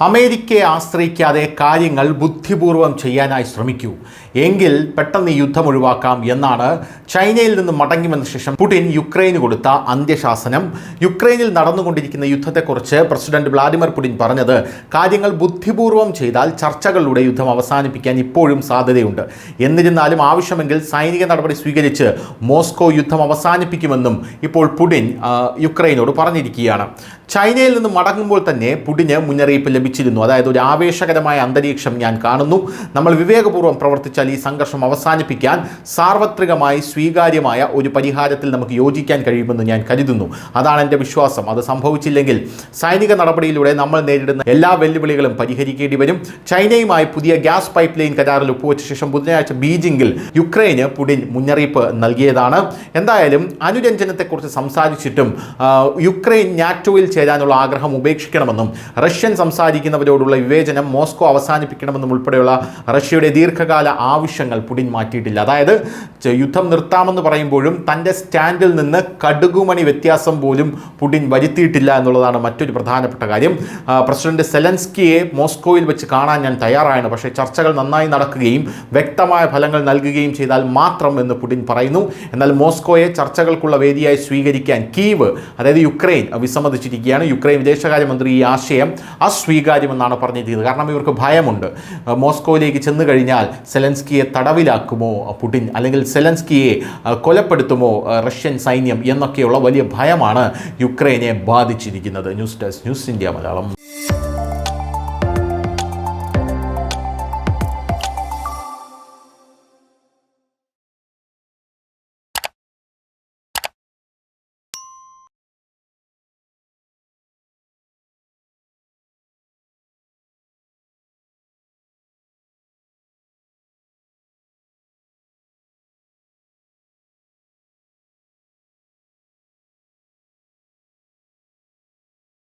അമേരിക്കയെ ആശ്രയിക്കാതെ കാര്യങ്ങൾ ബുദ്ധിപൂർവ്വം ചെയ്യാനായി ശ്രമിക്കൂ, എങ്കിൽ പെട്ടെന്ന് യുദ്ധം ഒഴിവാക്കാം എന്നാണ് ചൈനയിൽ നിന്ന് മടങ്ങി വന്ന ശേഷം പുടിൻ യുക്രൈന് കൊടുത്ത അന്ത്യശാസനം. യുക്രൈനിൽ നടന്നുകൊണ്ടിരിക്കുന്ന യുദ്ധത്തെക്കുറിച്ച് പ്രസിഡന്റ് വ്ളാഡിമിർ പുടിൻ പറഞ്ഞത്, കാര്യങ്ങൾ ബുദ്ധിപൂർവ്വം ചെയ്താൽ ചർച്ചകളിലൂടെ യുദ്ധം അവസാനിപ്പിക്കാൻ ഇപ്പോഴും സാധ്യതയുണ്ട്. എന്നിരുന്നാലും ആവശ്യമെങ്കിൽ സൈനിക നടപടി സ്വീകരിച്ച് മോസ്കോ യുദ്ധം അവസാനിപ്പിക്കുമെന്നും ഇപ്പോൾ പുടിൻ യുക്രൈനോട് പറഞ്ഞിരിക്കുകയാണ്. ചൈനയിൽ നിന്ന് മടങ്ങുമ്പോൾ തന്നെ പുടിന് മുന്നറിയിപ്പ് ലഭിച്ചിരുന്നു. അതായത്, ഒരു ആവേശകരമായ അന്തരീക്ഷം ഞാൻ കാണുന്നു, നമ്മൾ വിവേകപൂർവ്വം പ്രവർത്തിച്ചാൽ ഈ സംഘർഷം അവസാനിപ്പിക്കാൻ സാർവത്രികമായി സ്വീകാര്യമായ ഒരു പരിഹാരത്തിൽ നമുക്ക് യോജിക്കാൻ കഴിയുമെന്ന് ഞാൻ കരുതുന്നു. അതാണ് എൻ്റെ വിശ്വാസം. അത് സംഭവിച്ചില്ലെങ്കിൽ സൈനിക നടപടിയിലൂടെ നമ്മൾ നേരിടുന്ന എല്ലാ വെല്ലുവിളികളും പരിഹരിക്കേണ്ടി വരും. ചൈനയുമായി പുതിയ ഗ്യാസ് പൈപ്പ് ലൈൻ കരാറിൽ ഒപ്പുവെച്ച ശേഷം ബുധനാഴ്ച ബീജിംഗിൽ യുക്രൈന് പുടിൻ മുന്നറിയിപ്പ് നൽകിയതാണ്. എന്തായാലും അനുരഞ്ജനത്തെക്കുറിച്ച് സംസാരിച്ചിട്ടും യുക്രൈൻ നാറ്റോയിൽ ചേരാനുള്ള ആഗ്രഹം ഉപേക്ഷിക്കണമെന്നും റഷ്യൻ സംസാരിക്കുന്നവരോടുള്ള വിവേചനം മോസ്കോ അവസാനിപ്പിക്കണമെന്നും ഉൾപ്പെടെയുള്ള റഷ്യയുടെ ദീർഘകാല ആവശ്യങ്ങൾ പുടിൻ മാറ്റിയിട്ടില്ല. അതായത്, യുദ്ധം നിർത്താമെന്ന് പറയുമ്പോഴും തൻ്റെ സ്റ്റാൻഡിൽ നിന്ന് കടുകുമണി വ്യത്യാസം പോലും പുടിൻ വരുത്തിയിട്ടില്ല എന്നുള്ളതാണ് മറ്റൊരു പ്രധാനപ്പെട്ട കാര്യം. പ്രസിഡന്റ് സെലൻസ്കിയെ മോസ്കോയിൽ വെച്ച് കാണാൻ ഞാൻ തയ്യാറാണ്, പക്ഷേ ചർച്ചകൾ നന്നായി നടക്കുകയും വ്യക്തമായ ഫലങ്ങൾ നൽകുകയും ചെയ്താൽ മാത്രം എന്ന് പുടിൻ പറയുന്നു. എന്നാൽ മോസ്കോയെ ചർച്ചകൾക്കുള്ള വേദിയായി സ്വീകരിക്കാൻ കീവ്, അതായത് യുക്രൈൻ, വിസമ്മതിച്ചിരിക്കുകയാണ്. യുക്രൈൻ വിദേശകാര്യമന്ത്രി ഈ ആശയം അസ്വീകാര്യമെന്നാണ് പറഞ്ഞിരിക്കുന്നത്. കാരണം ഇവർക്ക് ഭയമുണ്ട്, മോസ്കോയിലേക്ക് ചെന്ന് കഴിഞ്ഞാൽ സെലൻസ്കിയെ തടവിലാക്കുമോ പുടിൻ, അല്ലെങ്കിൽ സെലൻസ്കിയെ കൊലപ്പെടുത്തുമോ റഷ്യൻ സൈന്യം എന്നൊക്കെയുള്ള വലിയ ഭയമാണ് യുക്രൈനെ ബാധിച്ചിരിക്കുന്നത്. News desk, news India Malayalam.